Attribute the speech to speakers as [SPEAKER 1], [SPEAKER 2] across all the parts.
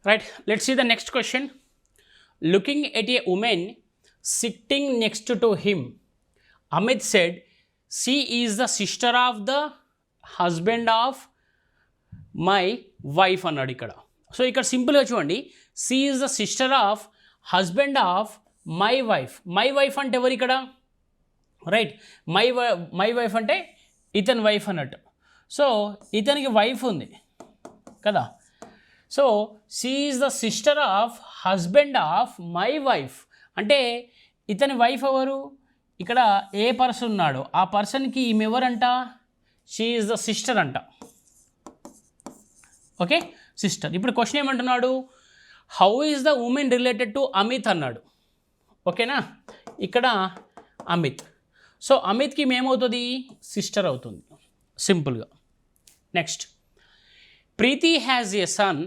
[SPEAKER 1] Right, let's see the next question. Looking at a woman sitting next to him, Amit said, she is the sister of the husband of my wife అన్నాడు ఇక్కడ. So ఇక్కడ సింపుల్గా చూడండి, she is the sister of husband of my wife. My wife అంటే ఎవరు ఇక్కడ? Right, my wife అంటే ఇతని వైఫ్ అన్నట్టు. సో ఇతనికి వైఫ్ ఉంది కదా. So she is the sister of husband of my wife అంటే ఇతని వైఫ్ ఎవరు? ఇక్కడ ఏ పర్సన్ ఉన్నాడో ఆ పర్సన్కి ఈమె ఎవరంట? షీ ఈజ్ ద సిస్టర్ అంట. Okay, sister. ఇప్పుడు క్వశ్చన్ ఏమంటున్నాడు? How is the women related to Amit అన్నాడు. ఓకేనా, ఇక్కడ అమిత్. సో అమిత్కి ఏమవుతుంది? సిస్టర్ అవుతుంది సింపుల్గా. Next, Preeti has a son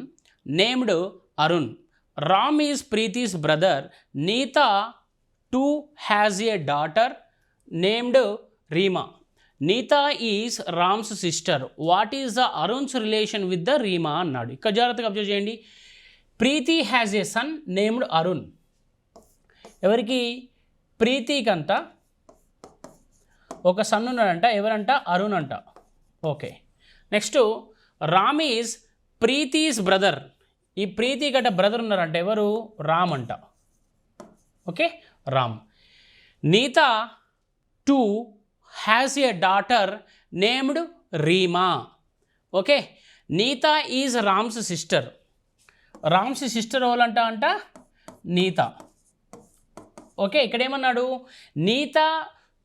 [SPEAKER 1] named Arun. Ram is Preeti's brother. Neeta too has a daughter named Reema. Neeta is Ram's sister. What is the Arun's relation with the Reema అన్నాడు. ఇక్కడ జాగ్రత్తగా అబ్జర్వ్ చేయండి. Preeti has a son named Arun. ఎవరికి? ప్రీతికంట ఒక సన్ ఉన్నాడంట. ఎవరంట? అరుణ్ అంట. Okay, next, Ram is Preeti's brother. ఈ ప్రీతి గట్ట బ్రదర్ ఉన్నారంట. ఎవరు? రామ్ అంట. Okay, Ram. Nita too has a daughter named Reema. Okay, Neeta is Ram's sister. Ram's sister ఎవరంట అంట? నీతా. ఓకే, ఇక్కడ ఏమన్నాడు? Neeta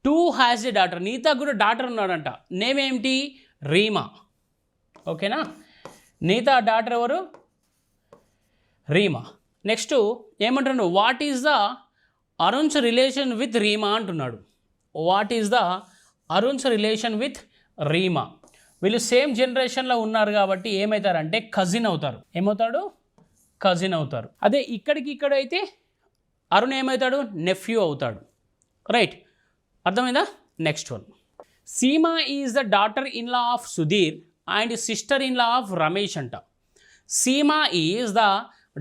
[SPEAKER 1] too has a daughter. Neeta కూడా డాటర్ ఉన్నాడంట. నేమ్ ఏమిటి? రీమా. ఓకేనా, నీతా డాటర్ ఎవరు? రీమా. నెక్స్ట్ ఏమంటున్నాడు? What is the Arun's relation with Reema అంటున్నాడు. What is the Arun's relation with Reema. వీళ్ళు సేమ్ జనరేషన్లో ఉన్నారు కాబట్టి ఏమవుతారంటే కజిన్ అవుతారు. ఏమవుతాడు? కజిన్ అవుతారు. అదే ఇక్కడైతే అరుణ్ ఏమవుతాడు? నెఫ్యూ అవుతాడు. రైట్, అర్థమైందా? Next one, Seema is the daughter in law of Sudhir and sister in law of Ramesh అంట. Seema is the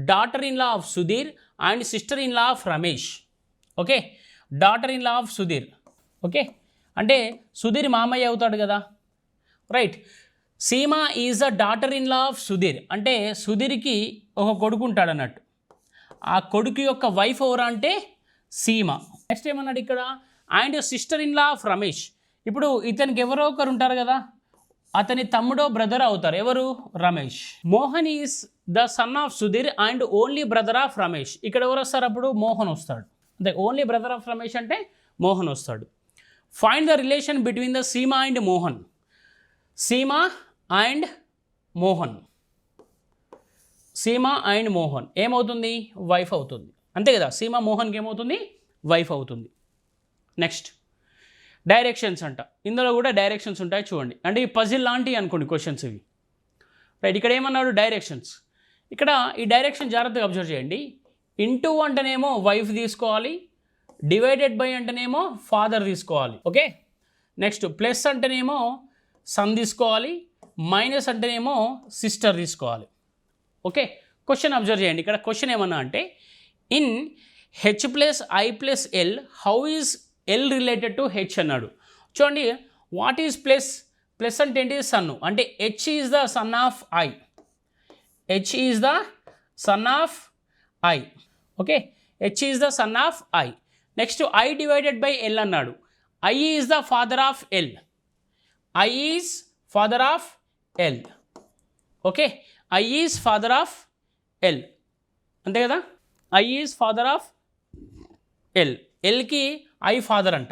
[SPEAKER 1] daughter in law of Sudhir and sister in law of Ramesh. Okay, daughter in law of Sudhir. Okay, అంటే సుధీర్ మామయ్య అవుతాడు కదా. Right, Seema is the daughter in law of Sudhir అంటే సుధీర్కి ఒక కొడుకు ఉంటాడు అన్నట్టు. ఆ కొడుకు యొక్క వైఫ్ ఎవరు అంటే సీమా. నెక్స్ట్ ఏమన్నాడు ఇక్కడ? And sister in law of Ramesh. ఇప్పుడు ఇతనికి ఎవరో ఒకరు ఉంటారు కదా, అతని తమ్ముడో బ్రదర్ అవుతారు. ఎవరు? Ramesh. Mohan is the son of Sudhir and only brother of Ramesh. ఇక్కడ ఎవరు వస్తారు? అప్పుడు మోహన్ వస్తాడు. అంటే ఓన్లీ బ్రదర్ ఆఫ్ రమేష్ అంటే మోహన్ వస్తాడు. Find the relation between the Seema and Mohan. Seema and Mohan. Seema and Mohan ఏమవుతుంది? వైఫ్ అవుతుంది. అంతే కదా, సీమా మోహన్కి ఏమవుతుంది? వైఫ్ అవుతుంది. నెక్స్ట్, డైరెక్షన్స్ అంట. ఇందులో కూడా డైరెక్షన్స్ ఉంటాయి చూడండి. అంటే ఈ పజిల్ లాంటివి అనుకోండి క్వశ్చన్స్ ఇవి. రైట్, ఇక్కడ ఏమన్నాడు? డైరెక్షన్స్. ఇక్కడ ఈ డైరెక్షన్ జాగ్రత్తగా అబ్జర్వ్ చేయండి. ఇంటూ అంటేనేమో వైఫ్ తీసుకోవాలి, డివైడెడ్ బై అంటేనేమో ఫాదర్ తీసుకోవాలి. ఓకే, నెక్స్ట్ ప్లస్ అంటేనేమో సన్ తీసుకోవాలి, మైనస్ అంటేనేమో సిస్టర్ తీసుకోవాలి. ఓకే, క్వశ్చన్ అబ్జర్వ్ చేయండి. ఇక్కడ క్వశ్చన్ ఏమన్నా అంటే in H plus I plus L how is L related to H అన్నాడు. చూడండి, వాట్ ఈజ్ ప్లస్? ప్లస్ అంటే ఏంటి? సన్ను. అంటే H is the son of I. H is the son of I. Okay, H is the son of I. Next I divided by L అన్నాడు. I is the father of L. I is father of L. Okay, I is father of L. అంతే కదా, I is father of L. ఎల్కి I father అంట.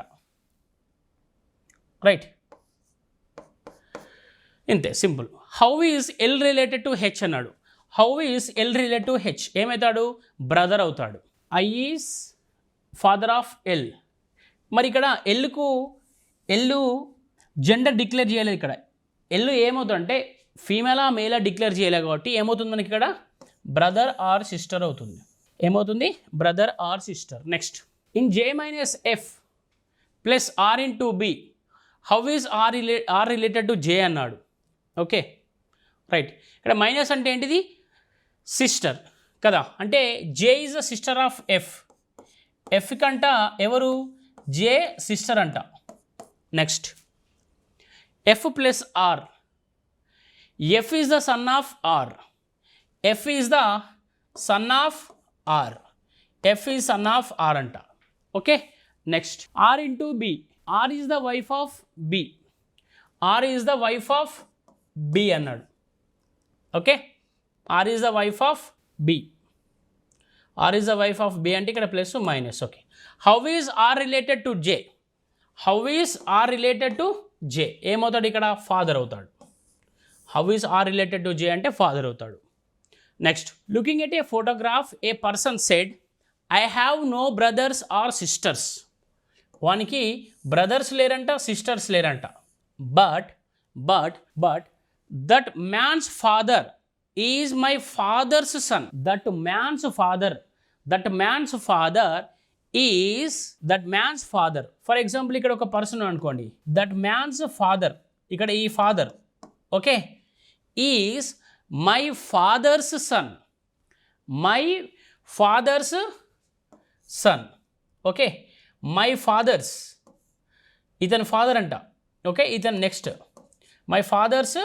[SPEAKER 1] Right, ఇంతే simple. How is L related to H అన్నాడు. How is L related to H? ఏమవుతాడు? Brother అవుతాడు. I is father of L. మరి ఇక్కడ ఎల్లు జెండర్ డిక్లేర్ చేయలేదు. ఇక్కడ ఎల్లు ఏమవుతుందంటే ఫీమేలా మేలా డిక్లేర్ చేయలేదు కాబట్టి ఏమవుతుంది మనకి ఇక్కడ? బ్రదర్ ఆర్ సిస్టర్ అవుతుంది. ఏమవుతుంది? Brother or sister. Next, in J minus F plus R into B how is R related to J అన్నాడు. Okay, right. ఇక్కడ మైనస్ అంటే ఏంటిది? సిస్టర్. కదా, అంటే J is the sister of F. F కంట ఎవరు, జే సిస్టర్ అంట. Next F plus R, F is the son of R. F is the son of R. F is son of R అంట. Okay, next R into B. R is the wife of B. R is the wife of B అన్నాడు. Okay, R is the wife of B. R is the wife of B అంటే ఇక్కడ plus minus. Okay, how is R related to J. How is R related to J, ఏమవుతాడు ఇక్కడ, father అవుతాడు. How is R related to J అంటే father అవుతాడు. Next looking at a photograph a person said I have no brothers or sisters. వానికి brothers లేరంట, sisters లేరంట. But that man's father is my father's son. That man's father is that man's father. For example ఇక్కడ ఒక person అనుకోండి, that man's father, ఇక్కడ ఈ father, okay, is my father's son. My father's son. Okay, my father's, ఇతని father అంట. Okay, ఇతను next my father's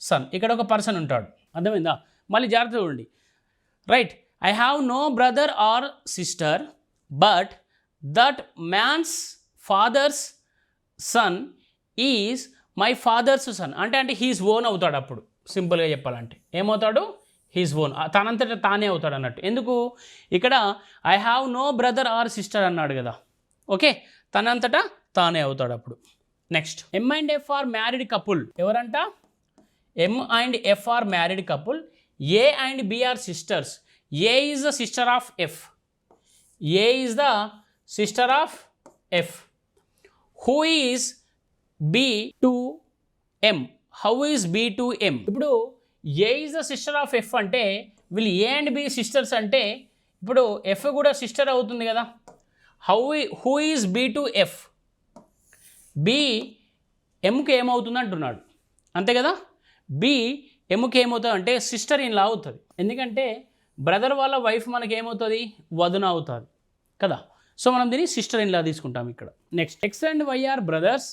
[SPEAKER 1] son. ఇక్కడ ఒక పర్సన్ ఉంటాడు, అర్థమైందా? మళ్ళీ జాగ్రత్త చూడండి. Right, I have no brother or sister but that man's father's son is my father's son. అంటే హీస్ ఓన్ అవుతాడు. అప్పుడు సింపుల్గా చెప్పాలంటే ఏమవుతాడు, హీస్ ఓన్, తనంతట తానే అవుతాడు అన్నట్టు. ఎందుకు ఇక్కడ I have no brother or sister అన్నాడు కదా. ఓకే, తనంతటా తానే అవుతాడు అప్పుడు. Next M and F are married couple. ఎవరంట, M and F are married couple. A and B are sisters. A is the sister of F. A is the sister of F. Who is B to M. How is B to M. ఇప్పుడు A is the sister of F అంటే వీళ్ళు ఏ and B sisters అంటే ఇప్పుడు F కూడా sister అవుతుంది కదా. Who is B to F. B ఎమ్కి ఏమవుతుంది అంటున్నాడు, అంతే కదా. బి ఎమ్కి ఏమవుతుంది అంటే సిస్టర్ ఇన్ లా అవుతుంది. ఎందుకంటే బ్రదర్ వాళ్ళ వైఫ్ మనకి ఏమవుతుంది, వదిన అవుతుంది కదా. సో మనం దీన్ని సిస్టర్ ఇన్ లా తీసుకుంటాం ఇక్కడ. Next X and Y are brothers.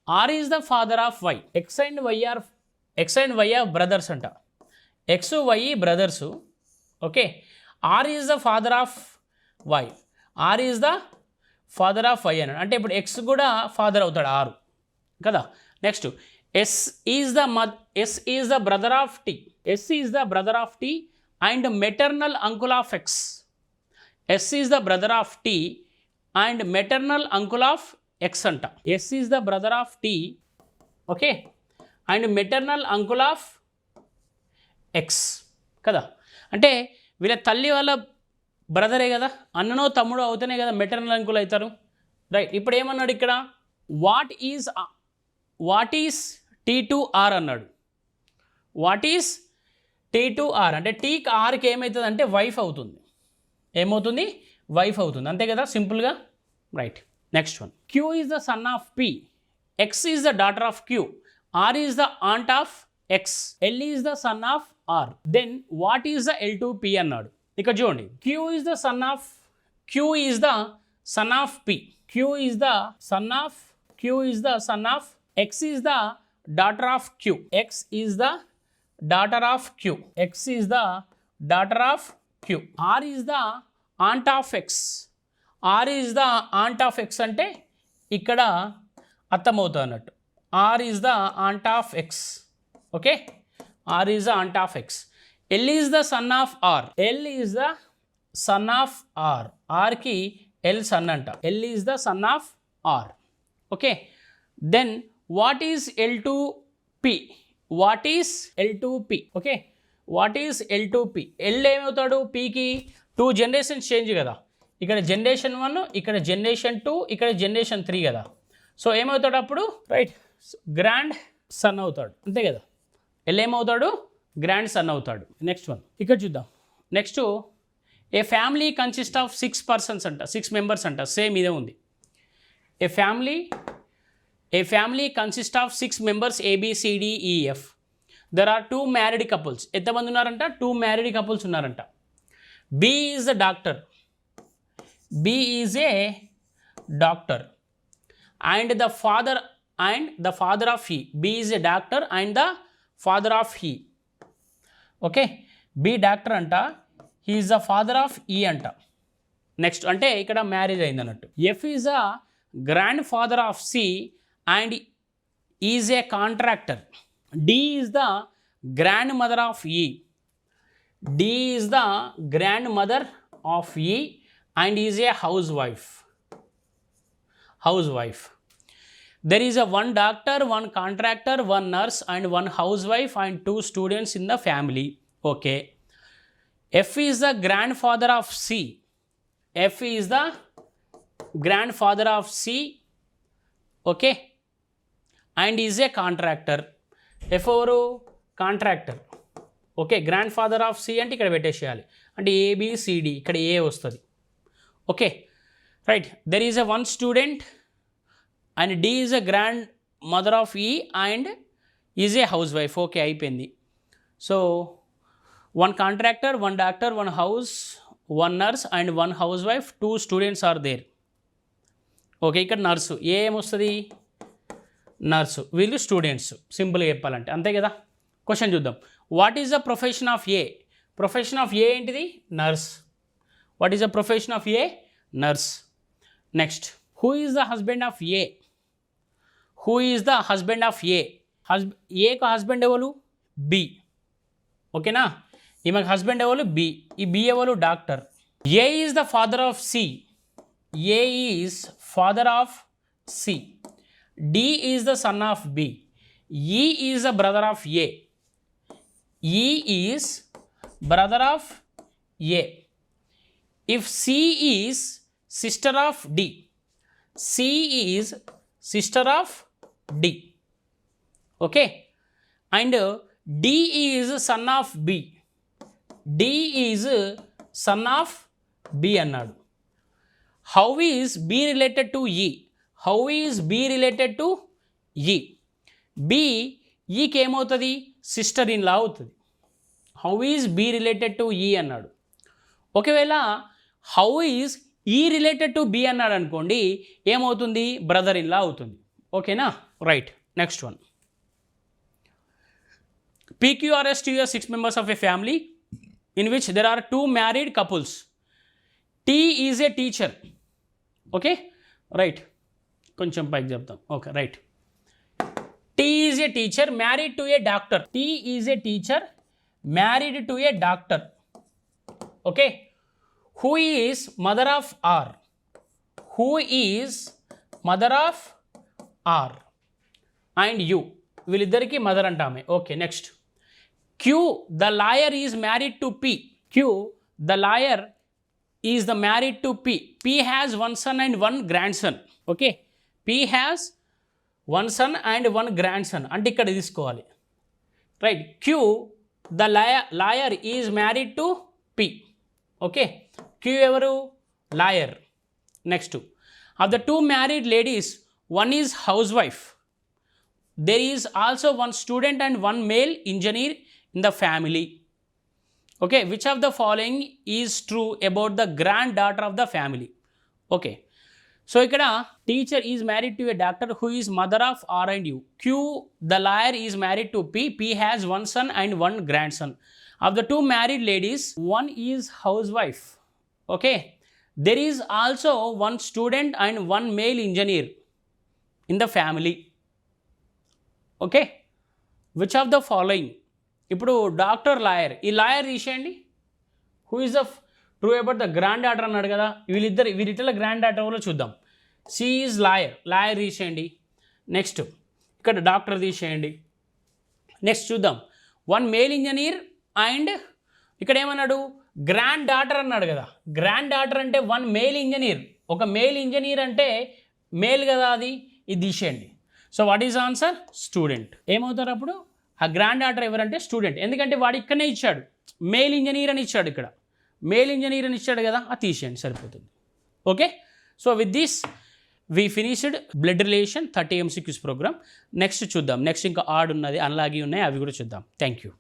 [SPEAKER 1] R is the father of Y. X and Y are brothers అంట. X Y brothers. Okay, R is the father of Y. R is the father of Y అన్నాడు. అంటే ఇప్పుడు X కూడా father అవుతాడు, R కదా. Next S is the brother of T. S is the brother of T and maternal uncle of X. S is the brother of T and maternal uncle of X అంట. S is the brother of T, okay, and maternal uncle of X కదా. అంటే వీళ్ళ తల్లి వాళ్ళ బ్రదరే కదా, అన్ననో తమ్ముడో అవుతేనే కదా maternal uncle అవుతారు. Right, ఇప్పుడు ఏమన్నాడు ఇక్కడ, what is T to R అన్నాడు. What is T to R అంటే టీకి ఆర్కి ఏమవుతుంది అంటే వైఫ్ అవుతుంది. ఏమవుతుంది, వైఫ్ అవుతుంది, అంతే కదా సింపుల్గా. Right, next one. Q is the son of P. X is the daughter of Q. R is the aunt of X. L is the son of R. Then what is the L to P అన్నాడు. ఇక్కడ చూడండి, Q is the son of P. Q is the son of X is the daughter of Q. X is the daughter of Q. X is the daughter of Q. R is the aunt of X. R is the aunt of X అంటే ఇక్కడ అర్థమవుతుంది అన్నట్టు. R is the aunt of X. Okay, R is the aunt of X. L is the son of R. L is the son of R. ఆర్కి L son అంట. L is the son of R. Okay, then what is L to P. What is L to P. Okay, what is L to P. L ఏమవుతాడు, పీకి 2 generations change కదా. ఇక్కడ generation 1, ఇక్కడ generation 2, ఇక్కడ generation 3 కదా. So ఏమవుతాడు అప్పుడు, right, grand son అవుతాడు, అంతే కదా. ఎల్ ఏమవుతాడు, గ్రాండ్ సన్ అవుతాడు. నెక్స్ట్ వన్ ఇక్కడ చూద్దాం. Next a family consist of 6 persons అంట, 6 మెంబర్స్ అంట. సేమ్ ఇదే ఉంది. A family consist of 6 members ABCDEF. There are 2 married couples. ఎంతమంది ఉన్నారంట, 2 మ్యారీడ్ కపుల్స్ ఉన్నారంట. B is a doctor. B is a doctor. And the father of he. B is a doctor and the father of he. Okay. B doctor anta, he is the father of E anta. Next అంటే ఇక్కడ marriage అయింది అన్నట్టు. F is a grand father of C and is a contractor. D is the grand mother of E. D is the grand mother of E and is a house wife. There is a one doctor, one contractor, one nurse and one housewife and 2 students in the family. Okay. F is the grandfather of C. F is the grandfather of C. Okay. And is a contractor. F over contractor. Okay. Grandfather of C అంటే ఇక్కడ పెట్టేసేయాలి. అంటే ABCD ఇక్కడ A వస్తుంది. Okay. Right. There is a one student and D is a grandmother of E and is a housewife. Okay. అయిపోయింది. So one contractor, one doctor, one house, one nurse and one housewife, 2 students are there. Okay ఇక్కడ nurse ఏమొస్తుంది nurse వీళ్ళు students సింపుల్గా చెప్పాలంటే అంతే కదా. Question చూద్దాం. What is the profession of A? Profession of A ఏంటిది nurse. What is the profession of a nurse. Next who is the husband of A? Who is the husband of A? ఏకు husband ఎవరు B. ఓకేనా ఈమెకు husband ఎవరు B. ఈ B ఎవరు doctor. A is the father of C. A is father of C. D is the son of B. E is the brother of A. E is brother of A. If C is sister of D. C is sister of D. Okay and D is son of B. D is son of B అన్నాడు. How is B related to E? How is B related to E? B ఈకి ఏమవుతుంది sister in లా అవుతుంది. How is B related to ఈ అన్నాడు. ఒకవేళ how is ఈ related to be అన్నాడు అనుకోండి ఏమవుతుంది బ్రదర్ ఇన్ లా అవుతుంది. ఓకేనా right. Next one. PQRSTU 6 members of a family in which there are 2 married couples. T is a teacher. Okay, right. కొంచెం పైకి చెప్తాం. Okay right. T is a teacher married to a doctor. T is a teacher married to a doctor. Okay. Who is mother of R? Who is mother of R? And you. వీళ్ళిద్దరికి mother అంటామే. Okay next. Q the lawyer is married to P. Q the lawyer is the married to P. P has one son and one grandson. Okay. P has one son and one grandson. అంటే ఇక్కడ తీసుకోవాలి right. Q the lawyer is married to P. Okay. Q ఎవరు lawyer. Next. Of the 2 married ladies one is housewife. There is also one student and one male engineer in the family. Okay, which of the following is true about the granddaughter of the family? Okay, so ikkada teacher is married to a doctor who is mother of R and U. Q the lawyer is married to P. P has one son and one grandson. Of the 2 married ladies one is housewife. Okay, there is also one student and one male engineer in the family. Okay which of the following. ఇప్పుడు doctor lawyer ఈ lawyer తీసేయండి. Who is the true about the grand daughter అన్నాడు కదా వీరిట్ల grand daughter ఎవరో చూద్దాం. C is lawyer తీసేయండి. Next ఇక్కడ doctor తీసేయండి. నెక్స్ట్ చూద్దాం వన్ మేల్ ఇంజనీర్ అండ్ ఇక్కడ ఏమన్నాడు గ్రాండ్ డాటర్ అన్నాడు కదా. గ్రాండ్ డాటర్ అంటే వన్ మేల్ ఇంజనీర్. ఒక మేల్ ఇంజనీర్ అంటే మేల్ కదా అది ఇది తీసేయండి. So what is answer student. ఏమవుతారు అప్పుడు ఆ గ్రాండ్ డాటర్ ఎవరంటే స్టూడెంట్. ఎందుకంటే వాడు ఇక్కడనే ఇచ్చాడు మేల్ ఇంజనీర్ అని ఇచ్చాడు. ఇక్కడ మేల్ ఇంజనీర్ అని ఇచ్చాడు కదా అది తీసేయండి సరిపోతుంది. Okay so with this we finished blood relation 30 MCQs program. Next చూద్దాం. నెక్స్ట్ ఇంకా ఆడ్ ఉన్నది అన్లాగి ఉన్నాయి అవి కూడా చూద్దాం. Thank you.